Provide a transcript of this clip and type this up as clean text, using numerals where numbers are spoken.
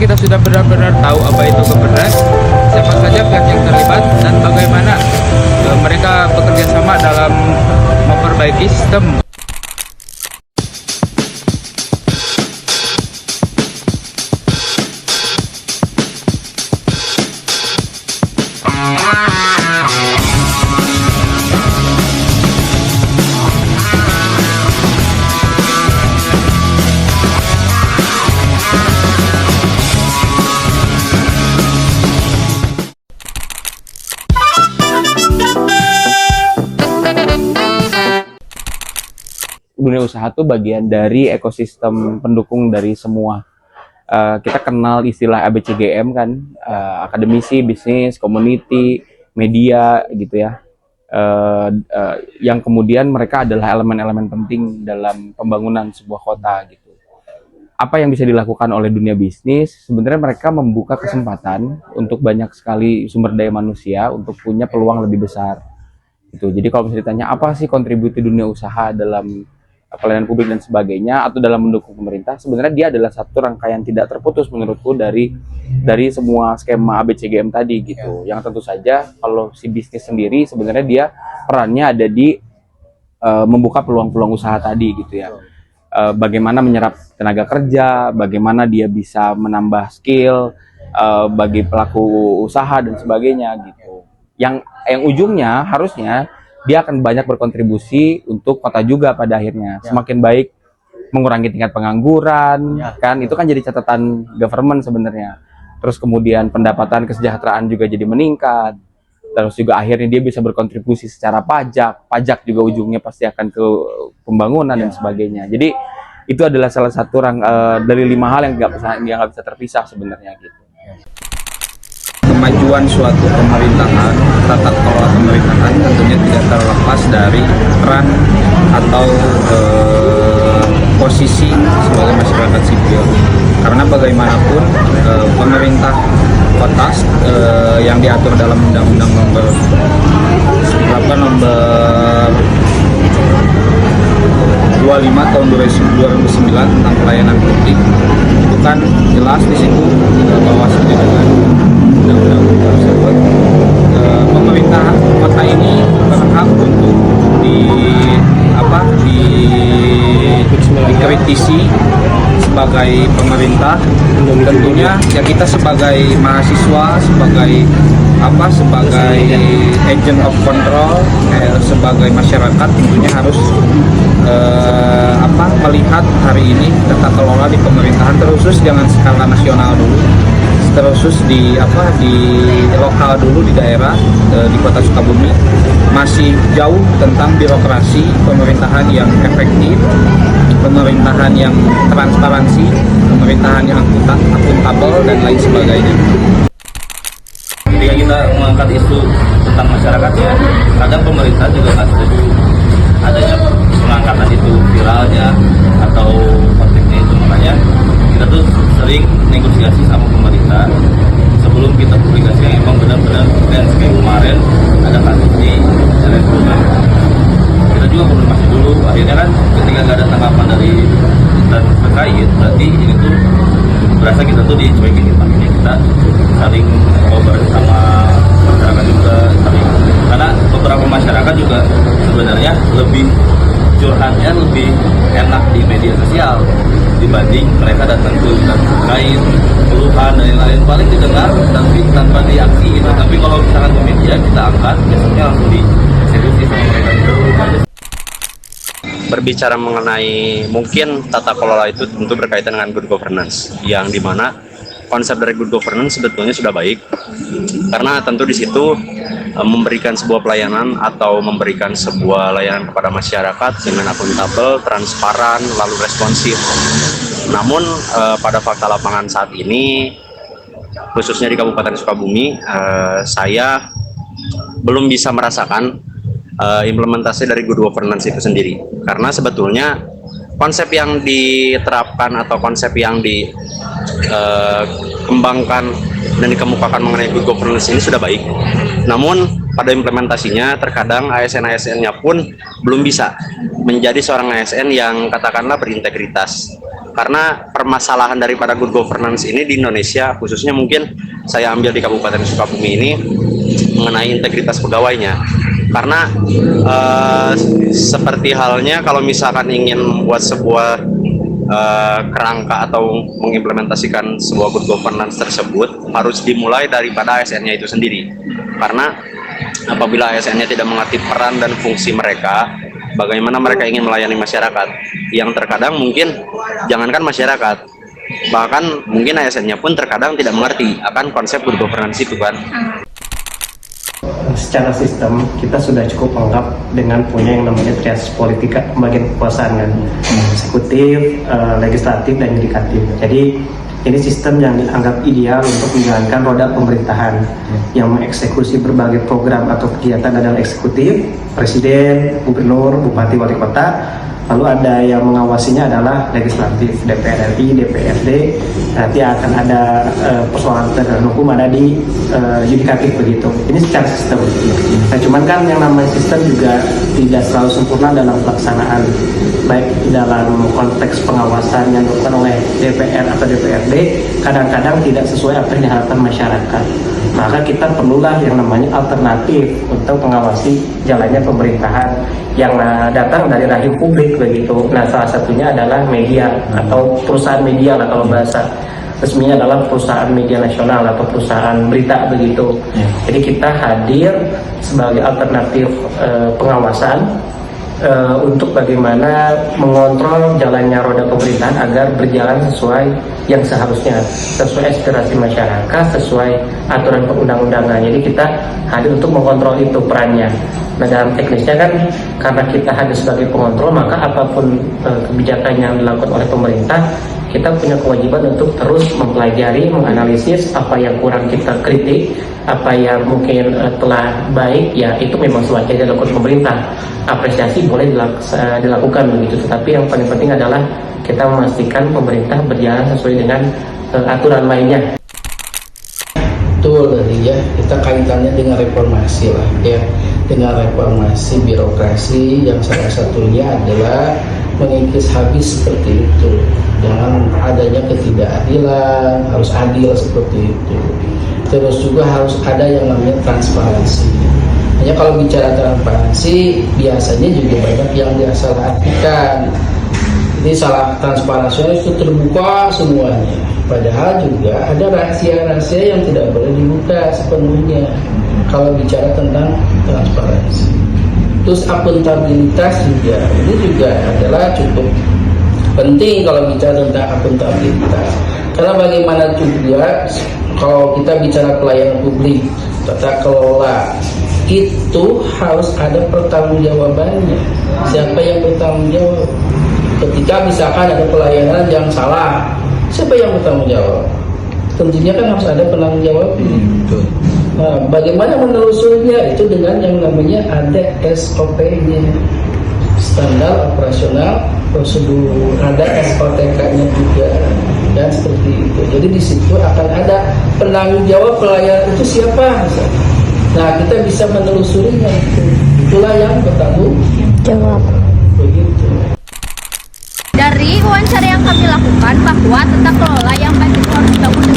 kita sudah benar-benar tahu apa itu governance, siapa saja pihak yang terlibat, dan bagaimana mereka bekerja sama dalam memperbaiki sistem. Dunia usaha tuh bagian dari ekosistem pendukung dari semua. Kita kenal istilah ABCGM kan, akademisi, bisnis, community, media gitu ya. Yang kemudian mereka adalah elemen-elemen penting dalam pembangunan sebuah kota gitu. Apa yang bisa dilakukan oleh dunia bisnis? Sebenarnya mereka membuka kesempatan untuk banyak sekali sumber daya manusia untuk punya peluang lebih besar. Gitu. Jadi kalau misalnya ditanya apa sih kontribusi dunia usaha dalam pelayanan publik dan sebagainya atau dalam mendukung pemerintah, sebenarnya dia adalah satu rangkaian tidak terputus menurutku dari semua skema ABCGM tadi gitu. Yang tentu saja kalau si bisnis sendiri sebenarnya dia perannya ada di membuka peluang-peluang usaha tadi gitu ya. Bagaimana menyerap tenaga kerja, bagaimana dia bisa menambah skill bagi pelaku usaha dan sebagainya gitu. Yang ujungnya harusnya dia akan banyak berkontribusi untuk kota juga pada akhirnya. Semakin baik mengurangi tingkat pengangguran, kan itu kan jadi catatan government sebenarnya. Terus kemudian pendapatan kesejahteraan juga jadi meningkat. Terus juga akhirnya dia bisa berkontribusi secara pajak juga ujungnya pasti akan ke pembangunan dan sebagainya. Jadi itu adalah salah satu dari 5 hal yang nggak bisa terpisah sebenarnya gitu. Kemajuan suatu pemerintahan, tata kelola pemerintahan tentunya tidak terlepas dari peran atau posisi sebagai masyarakat sipil. Karena bagaimanapun pemerintah kota yang diatur dalam Undang-Undang nomor 25 tahun 2009 tentang pelayanan publik itu kan jelas di situ bahwa dengan undang-undang tersebut pemerintah kota ini berhak untuk dikritisi sebagai pemerintah. Tentunya ya kita sebagai mahasiswa, sebagai agent of control, sebagai masyarakat tentunya harus melihat hari ini tata kelola di pemerintahan terusus jangan skala nasional dulu, terusus di lokal dulu di daerah, di kota Sukabumi masih jauh tentang birokrasi pemerintahan yang efektif, pemerintahan yang transparansi, pemerintahan yang akuntabel dan lain sebagainya. Ketika kita mengangkat isu tentang masyarakat ya, kadang pemerintah juga nggak setuju adanya pengangkatan itu, viralnya atau konfliknya itu. Makanya kita tuh sering negosiasi sama pemerintah sebelum kita publikasi yang emang benar-benar intens. Kayak kemarin ada kasus di Telegram, kita juga konfirmasi dulu. Akhirnya kan ketika nggak ada tanggapan dari instansi terkait, berarti ini tuh berasa kita tuh dicuekin. Makanya kita saling ngobrol sama masyarakat juga, karena beberapa masyarakat juga sebenarnya lebih curhatnya lebih enak di media sosial dibanding mereka datang ke instansi terkait, keluhan dan lain-lain paling didengar tapi tanpa diaksi gitu. Tapi kalau misalkan ke media kita angkat, biasanya langsung diseriusi sama mereka itu. Berbicara mengenai mungkin tata kelola itu tentu berkaitan dengan good governance, yang dimana konsep dari good governance sebetulnya sudah baik, karena tentu di situ memberikan sebuah pelayanan atau memberikan sebuah layanan kepada masyarakat dengan akuntabel, transparan, lalu responsif. Namun pada fakta lapangan saat ini, khususnya di Kabupaten Sukabumi, saya belum bisa merasakan implementasi dari good governance itu sendiri, karena sebetulnya konsep yang diterapkan atau konsep yang dikembangkan dan dikemukakan mengenai good governance ini sudah baik. Namun pada implementasinya terkadang ASN-ASN-nya pun belum bisa menjadi seorang ASN yang katakanlah berintegritas. Karena permasalahan daripada good governance ini di Indonesia, khususnya mungkin saya ambil di Kabupaten Sukabumi ini, mengenai integritas pegawainya. Karena seperti halnya kalau misalkan ingin membuat sebuah kerangka atau mengimplementasikan sebuah good governance tersebut, harus dimulai daripada ASN-nya itu sendiri. Karena apabila ASN-nya tidak mengerti peran dan fungsi mereka, bagaimana mereka ingin melayani masyarakat, yang terkadang mungkin jangankan masyarakat, bahkan mungkin ASN-nya pun terkadang tidak mengerti akan konsep good governance itu kan. Secara sistem kita sudah cukup lengkap dengan punya yang namanya trias politika, pembagian kekuasaan kan, eksekutif, legislatif dan yudikatif. Jadi ini sistem yang dianggap ideal untuk menjalankan roda pemerintahan. Yang mengeksekusi berbagai program atau kegiatan adalah eksekutif, presiden, gubernur, bupati, wali kota. Lalu ada yang mengawasinya adalah legislatif, DPR RI, DPRD. Nanti akan ada persoalan penegakan hukum ada di yudikatif begitu. Ini secara sistem. Nah, cuman kan yang namanya sistem juga tidak selalu sempurna dalam pelaksanaan, baik dalam konteks pengawasan yang dilakukan oleh DPR atau DPRD, kadang-kadang tidak sesuai apa yang diharapkan masyarakat. Maka kita perlulah yang namanya alternatif untuk mengawasi jalannya pemerintahan yang datang dari rahim publik begitu. Nah, salah satunya adalah media atau perusahaan media lah, kalau bahasa resminya adalah perusahaan media nasional atau perusahaan berita begitu. Jadi kita hadir sebagai alternatif pengawasan untuk bagaimana mengontrol jalannya roda pemerintahan agar berjalan sesuai yang seharusnya, sesuai aspirasi masyarakat, sesuai aturan perundang-undangan. Jadi kita hadir untuk mengontrol itu perannya. Nah, dalam teknisnya kan karena kita hadir sebagai pengontrol, maka apapun kebijakan yang dilakukan oleh pemerintah, kita punya kewajiban untuk terus mempelajari, menganalisis apa yang kurang kita kritik, apa yang mungkin telah baik, ya itu memang sewajarnya dilakukan pemerintah. Apresiasi boleh dilakukan begitu, tetapi yang paling penting adalah kita memastikan pemerintah berjalan sesuai dengan aturan lainnya. Betul tadi ya, kita kaitannya dengan reformasi lah ya, dengan reformasi birokrasi yang salah satunya adalah mengikis habis seperti itu. Jangan adanya ketidakadilan, harus adil seperti itu. Terus juga harus ada yang namanya transparansi. Hanya kalau bicara transparansi, biasanya juga banyak yang disalahartikan. Jadi salah transparansi itu terbuka semuanya. Padahal juga ada rahasia-rahasia yang tidak boleh dibuka sepenuhnya kalau bicara tentang transparansi. Terus akuntabilitas juga, ini juga adalah cukup penting kalau bicara tentang akuntabilitas. Karena bagaimana juga kalau kita bicara pelayanan publik, tata kelola, itu harus ada pertanggungjawabannya. Siapa yang bertanggung jawab? Ketika misalkan ada pelayanan yang salah, siapa yang bertanggung jawab? Tentunya kan harus ada penanggung jawab. Nah, bagaimana menelusurinya? Itu dengan yang namanya ada SOP-nya, standar operasional prosedur, ada SOTK-nya juga, dan seperti itu. Jadi di situ akan ada penanggung jawab pelayanan itu siapa? Nah, kita bisa menelusurinya itu. Itulah yang bertanggung jawab. Begitu. Dari wawancara yang kami lakukan bahwa tata kelola yang baik itu harus dibangun